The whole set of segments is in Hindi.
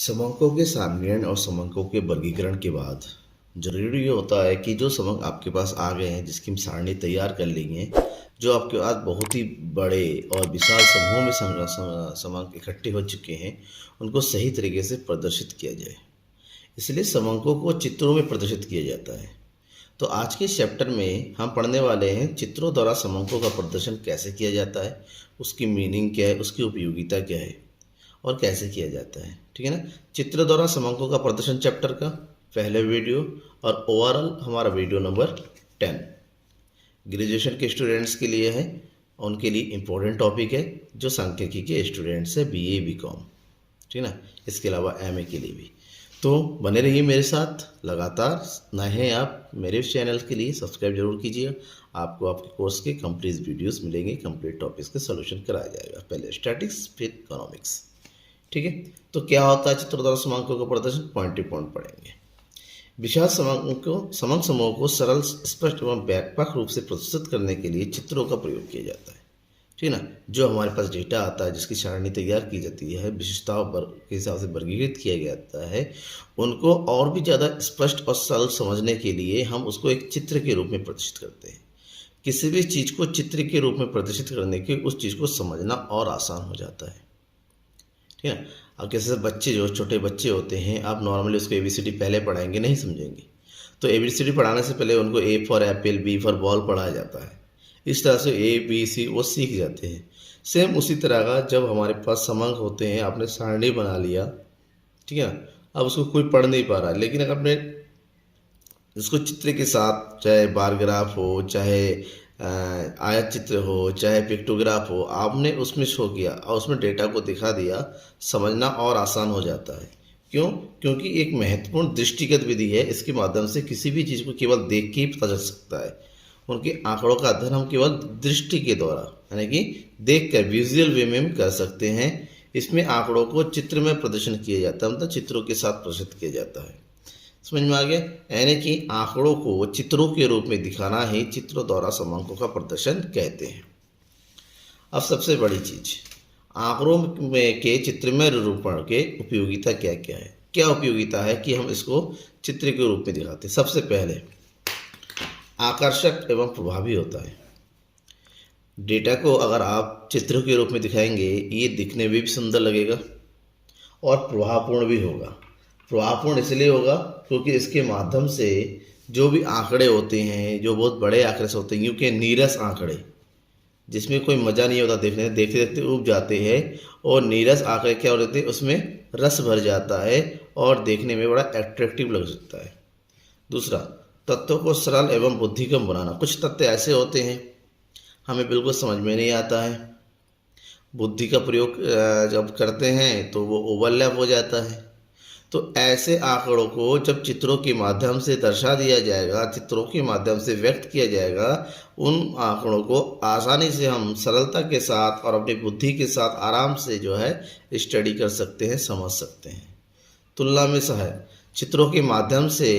समंकों के सारणीकरण और समंकों के वर्गीकरण के बाद जरूरी ये होता है कि जो समंक आपके पास आ गए हैं, जिसकी हम सारणी तैयार कर ली है, जो आपके पास बहुत ही बड़े और विशाल समूह में समंक इकट्ठे हो चुके हैं, उनको सही तरीके से प्रदर्शित किया जाए। इसलिए समंकों को चित्रों में प्रदर्शित किया जाता है। तो आज के चैप्टर में हम पढ़ने वाले हैं चित्रों द्वारा समंकों का प्रदर्शन कैसे किया जाता है, उसकी मीनिंग क्या है, उसकी उपयोगिता क्या है और कैसे किया जाता है। ठीक है ना। चित्र द्वारा समंकों का प्रदर्शन चैप्टर का पहले वीडियो और ओवरऑल हमारा वीडियो नंबर 10 ग्रेजुएशन के स्टूडेंट्स के लिए है। उनके लिए इम्पोर्टेंट टॉपिक है जो सांख्यिकी के स्टूडेंट्स है, बीए बीकॉम, ठीक है ना। इसके अलावा एमए के लिए भी। तो बने रहिए मेरे साथ लगातार। नए हैं आप मेरे चैनल के लिए सब्सक्राइब जरूर कीजिए। आपको आपके कोर्स के कंप्लीट वीडियोस मिलेंगे, कंप्लीट टॉपिक्स के सोल्यूशन कराया जाएगा। पहले स्टैटिक्स फिर इकोनॉमिक्स, ठीक है। तो क्या होता है चित्र द्वारा समंकों का प्रदर्शन, पॉइंट टू पॉइंट पढ़ेंगे। विशाल समंक समूह को सरल, स्पष्ट एवं व्यापक रूप से प्रस्तुत करने के लिए चित्रों का प्रयोग किया जाता है, ठीक है ना। जो हमारे पास डेटा आता है, जिसकी सारणी तैयार की जाती है, विशेषताओं के हिसाब से वर्गीकृत किया जाता है, उनको और भी ज़्यादा स्पष्ट और सरल समझने के लिए हम उसको एक चित्र के रूप में प्रदर्शित करते हैं। किसी भी चीज़ को चित्र के रूप में प्रदर्शित करने के उस चीज़ को समझना और आसान हो जाता है, ठीक है। अब कैसे बच्चे, जो छोटे बच्चे होते हैं, आप नॉर्मली उसको ABCD पहले पढ़ाएंगे, नहीं समझेंगे। तो ABCD पढ़ाने से पहले उनको A for Apple, B for ball पढ़ाया जाता है। इस तरह से ABC वो सीख जाते हैं। सेम उसी तरह का जब हमारे पास समंक होते हैं, आपने सारणी बना लिया, ठीक है ना। अब उसको कोई पढ़ नहीं पा रहा, लेकिन अगर आपने इसको चित्र के साथ, चाहे बार ग्राफ हो, चाहे आयत चित्र हो, चाहे पिक्टोग्राफ हो, आपने उसमें शो किया और उसमें डेटा को दिखा दिया, समझना और आसान हो जाता है। क्यों? क्योंकि एक महत्वपूर्ण दृष्टिगत विधि है। इसके माध्यम से किसी भी चीज़ को केवल देख के ही पता चल सकता है। उनके आंकड़ों का अध्ययन हम केवल दृष्टि के द्वारा, यानी कि देख कर विजुअल वे में कर सकते हैं। इसमें आंकड़ों को चित्र में प्रदर्शन किया जाता है, मतलब चित्रों के साथ प्रदर्शित किया जाता है। समझ में आ गया? यानी कि आंकड़ों को चित्रों के रूप में दिखाना ही चित्रों द्वारा समंकों का प्रदर्शन कहते हैं। अब सबसे बड़ी चीज, आंकड़ों में के चित्रमय निरूपण के उपयोगिता क्या क्या है। क्या उपयोगिता है कि हम इसको चित्र के रूप में दिखाते हैं। सबसे पहले आकर्षक एवं प्रभावी होता है। डेटा को अगर आप चित्र के रूप में दिखाएंगे, ये दिखने में भी सुंदर लगेगा और प्रभावपूर्ण भी होगा। प्रभावपूर्ण इसलिए होगा क्योंकि इसके माध्यम से जो भी आंकड़े होते हैं, जो बहुत बड़े आंकड़े से होते हैं, यूँ के नीरस आंकड़े, जिसमें कोई मज़ा नहीं होता देखने, देखते देखते उब जाते हैं, और नीरस आंकड़े क्या होते हैं, उसमें रस भर जाता है और देखने में बड़ा एट्रैक्टिव लग सकता है। दूसरा, तत्वों को सरल एवं बुद्धिगम बनाना। कुछ तत्व ऐसे होते हैं हमें बिल्कुल समझ में नहीं आता है, बुद्धि का प्रयोग जब करते हैं तो वो ओवरलैप हो जाता है। तो ऐसे आंकड़ों को जब चित्रों के माध्यम से दर्शा दिया जाएगा, चित्रों के माध्यम से व्यक्त किया जाएगा, उन आंकड़ों को आसानी से हम सरलता के साथ और अपनी बुद्धि के साथ आराम से जो है स्टडी कर सकते हैं, समझ सकते हैं। तुलना में सहायक, चित्रों के माध्यम से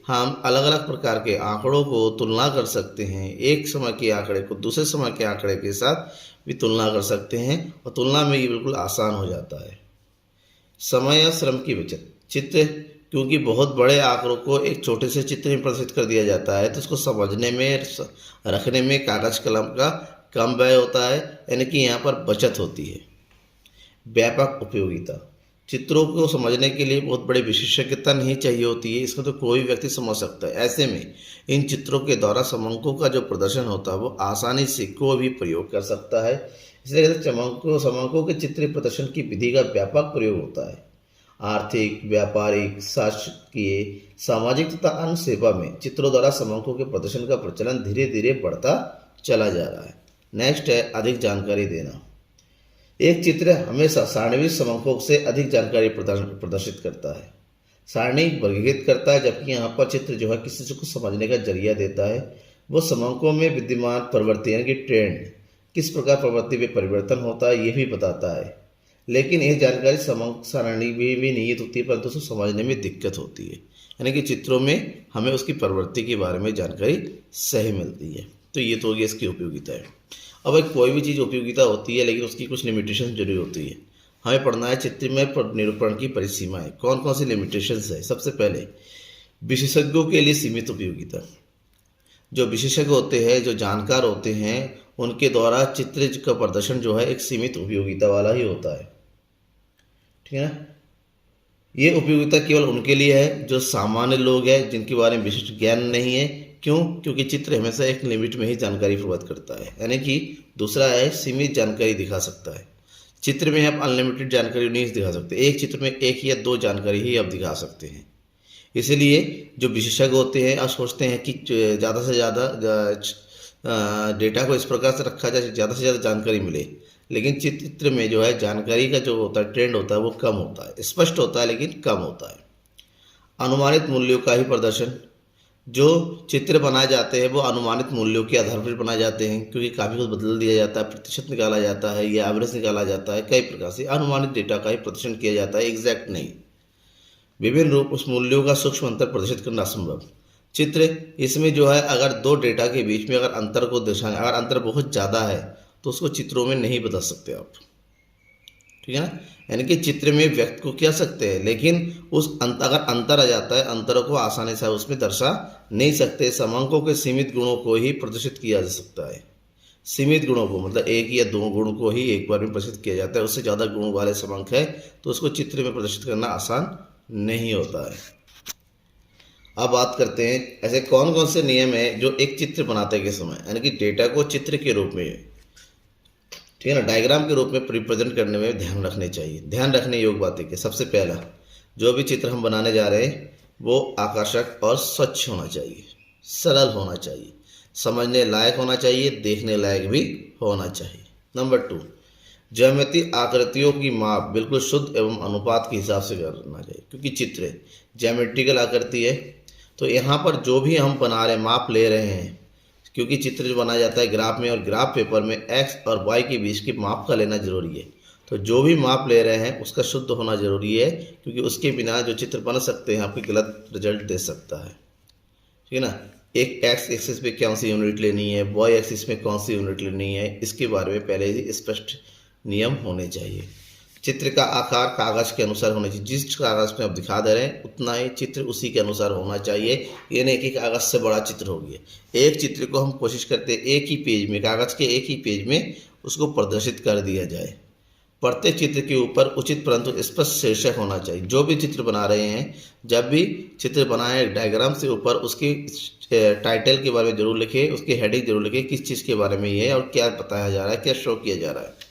हम अलग अलग प्रकार के आंकड़ों को तुलना कर सकते हैं। एक समय के आंकड़े को दूसरे समय के आंकड़े के साथ भी तुलना कर सकते हैं, और तुलना में ये बिल्कुल आसान हो जाता है। समय और श्रम की बचत। चित्र, क्योंकि बहुत बड़े आंकड़ों को एक छोटे से चित्र में प्रदर्शित कर दिया जाता है, तो उसको समझने में, रखने में कागज कलम का कम व्यय होता है, यानी कि यहाँ पर बचत होती है। व्यापक उपयोगिता। चित्रों को समझने के लिए बहुत बड़ी विशेषज्ञता नहीं चाहिए होती है, इसको तो कोई व्यक्ति समझ सकता है। ऐसे में इन चित्रों के द्वारा समंकों का जो प्रदर्शन होता है वो आसानी से कोई भी प्रयोग कर सकता है। इसलिए कहते हैं समंकों के चित्र प्रदर्शन की विधि का व्यापक प्रयोग होता है। आर्थिक, व्यापारिक, शासकीय, सामाजिक तथा अन्य सेवा में चित्रों द्वारा समंकों के प्रदर्शन का प्रचलन धीरे धीरे बढ़ता चला जा रहा है। नेक्स्ट है अधिक जानकारी देना। एक चित्र हमेशा सारणीबद्ध समंकों से अधिक जानकारी प्रदर्शित करता है। सारणी वर्गीकृत करता है, जबकि यहाँ पर चित्र जो है किसी चीज को समझने का जरिया देता है। वो समंकों में विद्यमान प्रवृत्ति, यानी कि ट्रेंड, किस प्रकार प्रवृत्ति में परिवर्तन होता है, ये भी बताता है। लेकिन यह जानकारी समंक सारणी में भी निहित होती है, परंतु उसको समझने में दिक्कत होती है। यानी कि चित्रों में हमें उसकी प्रवृत्ति के बारे में जानकारी सही मिलती है। तो ये तो हो गया इसकी उपयोगिता है। अब एक कोई भी चीज़ उपयोगिता होती है, लेकिन उसकी कुछ लिमिटेशन जरूरी होती है। हमें पढ़ना है चित्रमय निरूपण की परिसीमाएं, कौन कौन सी लिमिटेशंस है। सबसे पहले विशेषज्ञों के लिए सीमित उपयोगिता। जो विशेषज्ञ होते हैं, जो जानकार होते हैं, उनके द्वारा चित्र का प्रदर्शन जो है एक सीमित उपयोगिता वाला ही होता है, ठीक है ना। ये उपयोगिता केवल उनके लिए है जो सामान्य लोग हैं, जिनके बारे में विशिष्ट ज्ञान नहीं है। क्यों? क्योंकि चित्र हमेशा एक लिमिट में ही जानकारी प्रदान करता है, यानी कि दूसरा है सीमित जानकारी दिखा सकता है। चित्र में आप अनलिमिटेड जानकारी नहीं दिखा सकते, एक चित्र में एक या दो जानकारी ही आप दिखा सकते हैं। इसीलिए जो विशेषज्ञ होते हैं आप सोचते हैं कि ज़्यादा से ज़्यादा डेटा को इस प्रकार से रखा जाए ज़्यादा से ज़्यादा जानकारी मिले, लेकिन चित्र में जो है जानकारी का जो होता है ट्रेंड होता है वो कम होता है, स्पष्ट होता है लेकिन कम होता है। अनुमानित मूल्यों का ही प्रदर्शन। जो चित्र बनाए जाते हैं वो अनुमानित मूल्यों के आधार पर बनाए जाते हैं, क्योंकि काफ़ी कुछ बदल दिया जाता है, प्रतिशत निकाला जाता है या एवरेज निकाला जाता है, कई प्रकार से अनुमानित डेटा का ही प्रदर्शन किया जाता है, एग्जैक्ट नहीं। विभिन्न रूप उस मूल्यों का सूक्ष्म अंतर प्रदर्शित करना संभव। चित्र इसमें जो है अगर दो डेटा के बीच में अगर अंतर को दर्शाएं, अगर अंतर बहुत ज़्यादा है तो उसको चित्रों में नहीं बता सकते आप, ठीक है ना। यानी कि चित्र में व्यक्त को किया सकते हैं, लेकिन अगर अंतर आ जाता है, अंतरों को आसानी से उसमें दर्शा नहीं सकते। समांकों के सीमित गुणों को ही प्रदर्शित किया जा सकता है। सीमित गुणों को मतलब एक या दो गुण को ही एक बार में प्रदर्शित किया जाता है। उससे ज़्यादा गुणों वाले समांक है तो उसको चित्र में प्रदर्शित करना आसान नहीं होता है। अब बात करते हैं ऐसे कौन कौन से नियम है जो एक चित्र बनाते के समय, यानी कि डेटा को चित्र के रूप में, ठीक है ना, डायग्राम के रूप में रिप्रेजेंट करने में ध्यान रखने चाहिए। ध्यान रखने योग्य बातें कि सबसे पहला, जो भी चित्र हम बनाने जा रहे हैं वो आकर्षक और स्वच्छ होना चाहिए, सरल होना चाहिए, समझने लायक होना चाहिए, देखने लायक भी होना चाहिए। नंबर 2, ज्यामितीय आकृतियों की माप बिल्कुल शुद्ध एवं अनुपात के हिसाब से करना चाहिए, क्योंकि चित्र ज्योमेट्रिकल आकृति है तो यहाँ पर जो भी हम बना रहे हैं माप ले रहे हैं, क्योंकि चित्र जो बनाया जाता है ग्राफ में और ग्राफ पेपर में एक्स और वाई के बीच की माप का लेना जरूरी है। तो जो भी माप ले रहे हैं उसका शुद्ध होना जरूरी है, क्योंकि उसके बिना जो चित्र बना सकते हैं आपकी गलत रिजल्ट दे सकता है, ठीक है ना। एक एक्स एक्सिस पे कौन सी यूनिट लेनी है, वाई एक्सिस में कौन सी यूनिट लेनी है, इसके बारे में पहले ही स्पष्ट नियम होने चाहिए। चित्र का आकार कागज के अनुसार होना चाहिए, जिस कागज में आप दिखा दे रहे हैं उतना ही चित्र उसी के अनुसार होना चाहिए। ये नहीं कि कागज से बड़ा चित्र हो गया। एक चित्र को हम कोशिश करते हैं एक ही पेज में, कागज के एक ही पेज में उसको प्रदर्शित कर दिया जाए। प्रत्येक चित्र के ऊपर उचित परंतु स्पष्ट शीर्षक होना चाहिए। जो भी चित्र बना रहे हैं, जब भी चित्र बनाए डायग्राम से ऊपर उसके टाइटल के बारे में जरूर लिखें, उसकी हेडिंग जरूर लिखें, किस चीज़ के बारे में ये है और क्या बताया जा रहा है, क्या शो किया जा रहा है।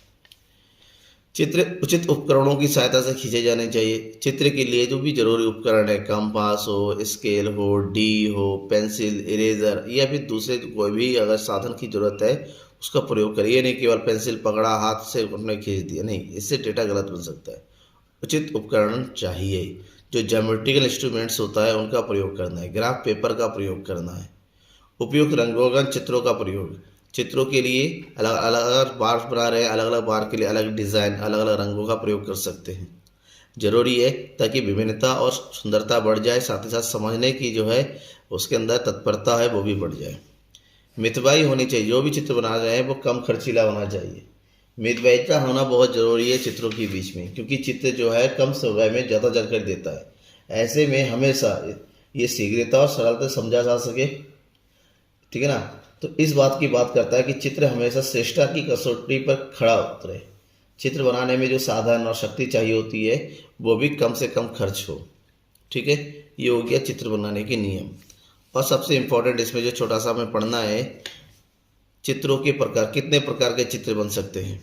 चित्र उचित उपकरणों की सहायता से खींचे जाने चाहिए। चित्र के लिए जो भी जरूरी उपकरण है, कंपास हो, स्केल हो, डी हो, पेंसिल, इरेजर या फिर दूसरे कोई भी अगर साधन की जरूरत है उसका प्रयोग करिए। नहीं केवल पेंसिल पकड़ा हाथ से अपने खींच दिया, नहीं, इससे डेटा गलत बन सकता है। उचित उपकरण चाहिए। जो ज्योमेट्रिकल इंस्ट्रूमेंट्स होता है उनका प्रयोग करना है। ग्राफ पेपर का प्रयोग करना है। उपयुक्त रंगों चित्रों का प्रयोग। चित्रों के लिए अलग अलग अगर बार बना रहे हैं, अलग अलग बार के लिए अलग डिज़ाइन, अलग अलग रंगों का प्रयोग कर सकते हैं। जरूरी है ताकि विभिन्नता और सुंदरता बढ़ जाए, साथ ही साथ समझने की जो है उसके अंदर तत्परता है वो भी बढ़ जाए। मितव्ययी होनी चाहिए। जो भी चित्र बना रहे हैं वो कम खर्चीला होना चाहिए। मितव्ययिता होना बहुत ज़रूरी है चित्रों के बीच में, क्योंकि चित्र जो है कम समय में ज़्यादा जानकारी देता है। ऐसे में हमेशा ये शीघ्रता और सरलता समझा जा सके, ठीक है ना। तो इस बात की बात करता है कि चित्र हमेशा श्रेष्ठता की कसौटी पर खड़ा उतरे। चित्र बनाने में जो साधन और शक्ति चाहिए होती है वो भी कम से कम खर्च हो, ठीक है। ये हो गया चित्र बनाने के नियम। और सबसे इम्पोर्टेंट इसमें जो छोटा सा हमें पढ़ना है, चित्रों के प्रकार, कितने प्रकार के चित्र बन सकते हैं।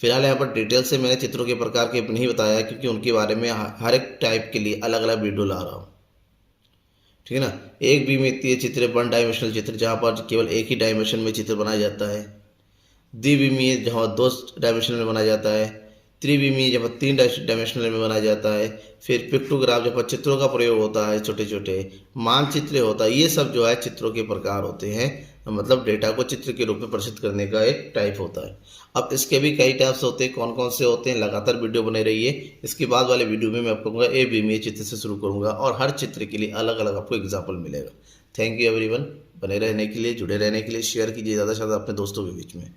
फिलहाल यहाँ पर डिटेल से मैंने चित्रों के प्रकार के नहीं बताया, क्योंकि उनके बारे में हर एक टाइप के लिए अलग अलग वीडियो ला रहा हूँ, ठीक है ना। एक द्विमितीय चित्र, वन डायमेंशनल चित्र, जहाँ पर केवल एक ही डायमेंशन में चित्र बनाया जाता है। द्विविमीय जहाँ 2 डायमेंशनल में बनाया जाता है। त्रिविमीय जहाँ 3 डायमेंशनल में बनाया जाता है। फिर पिक्टोग्राफ जहाँ पर चित्रों का प्रयोग होता है, छोटे छोटे मानचित्र होता है। ये सब जो है चित्रों के प्रकार होते हैं, मतलब डेटा को चित्र के रूप में प्रदर्शित करने का एक टाइप होता है। अब इसके भी कई टाइप्स होते हैं, कौन कौन से होते हैं, लगातार वीडियो बने रहिए। इसके बाद वाले वीडियो में मैं आपको कहूँगा एक विमीय चित्र से शुरू करूँगा और हर चित्र के लिए अलग अलग आपको एग्जाम्पल मिलेगा। Thank you everyone. बने रहने के लिए, जुड़े रहने के लिए शेयर कीजिए ज़्यादा से ज़्यादा अपने दोस्तों के बीच में।